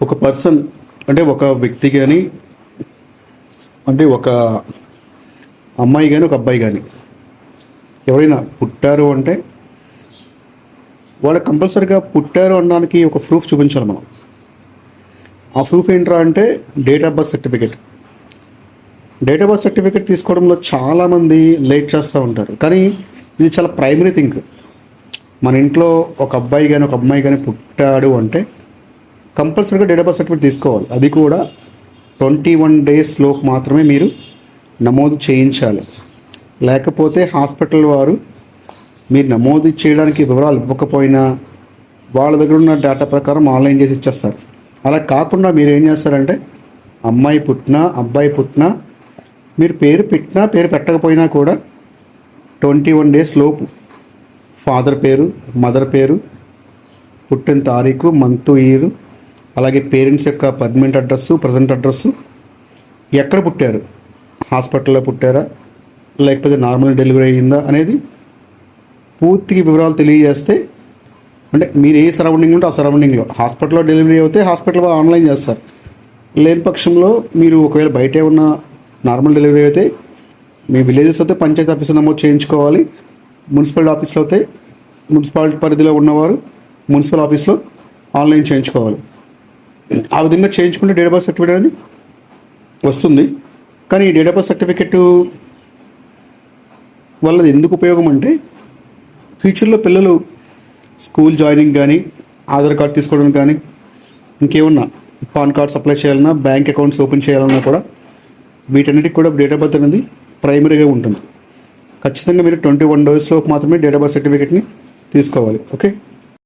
ఒక పర్సన్ అంటే ఒక వ్యక్తి కానీ, అంటే ఒక అమ్మాయి కానీ ఒక అబ్బాయి కానీ ఎవరైనా పుట్టారు అంటే వాళ్ళు కంపల్సరీగా పుట్టారు అనడానికి ఒక ప్రూఫ్ చూపించాలి మనం. ఆ ప్రూఫ్ ఏంట్రా అంటే date of birth certificate. Date of birth certificate తీసుకోవడంలో చాలామంది లేట్ చేస్తూ ఉంటారు, కానీ ఇది చాలా ప్రైమరీ థింగ్. మన ఇంట్లో ఒక అబ్బాయి కానీ ఒక అమ్మాయి కానీ పుట్టాడు అంటే కంపల్సరీగా డేట్ ఆఫ్ బర్త్ సర్టిఫికేట్ తీసుకోవాలి. అది కూడా 21 డేస్లోపు మాత్రమే మీరు నమోదు చేయించాలి. లేకపోతే హాస్పిటల్ వారు మీరు నమోదు చేయడానికి వివరాలు ఇవ్వకపోయినా వాళ్ళ దగ్గర ఉన్న డేటా ప్రకారం ఆన్లైన్ చేసి ఇచ్చేస్తారు. అలా కాకుండా మీరు ఏం చేస్తారంటే అమ్మాయి పుట్టినా అబ్బాయి పుట్టినా మీరు పేరు పెట్టినా పేరు పెట్టకపోయినా కూడా 21 డేస్ లోపు ఫాదర్ పేరు, మదర్ పేరు, పుట్టిన తారీఖు, మంత్, ఇయర్, అలాగే పేరెంట్స్ యొక్క పర్మనెంట్ అడ్రస్సు, ప్రజెంట్ అడ్రస్సు, ఎక్కడ పుట్టారు, హాస్పిటల్లో పుట్టారా లేకపోతే నార్మల్ డెలివరీ అయ్యిందా అనేది పూర్తిగా వివరాలు తెలియజేస్తే, అంటే మీరు ఏ సరౌండింగ్ ఉంటే ఆ సరౌండింగ్లో హాస్పిటల్లో డెలివరీ అయితే హాస్పిటల్ ఆన్లైన్ చేస్తారు. లేని పక్షంలో మీరు ఒకవేళ బయటే ఉన్న నార్మల్ డెలివరీ అయితే మీ విలేజెస్ అయితే పంచాయతీ ఆఫీస్ నమోదు చేయించుకోవాలి. మున్సిపల్ ఆఫీస్లో అయితే మున్సిపాలిటీ పరిధిలో ఉన్నవారు మున్సిపల్ ఆఫీస్లో ఆన్లైన్ చేయించుకోవాలి. ఆ విధంగా చేయించుకుంటే డేట్ ఆఫ్ బర్త్ సర్టిఫికేట్ అనేది వస్తుంది. కానీ ఈ డేట్ ఆఫ్ బర్త్ సర్టిఫికేట్ వల్లది ఎందుకు ఉపయోగం అంటే ఫ్యూచర్లో పిల్లలు స్కూల్ జాయినింగ్ కానీ, ఆధార్ కార్డ్ తీసుకోవడానికి కానీ, ఇంకేమన్నా పాన్ కార్డ్స్ అప్లై చేయాలన్నా, బ్యాంక్ అకౌంట్స్ ఓపెన్ చేయాలన్నా కూడా వీటన్నిటికి కూడా డేట్ ఆఫ్ బర్త్ అనేది ప్రైమరీగా ఉంటుంది. ఖచ్చితంగా మీరు 21 డేస్లో మాత్రమే డేట్ ఆఫ్ బర్త్ సర్టిఫికేట్ని తీసుకోవాలి. ఓకే.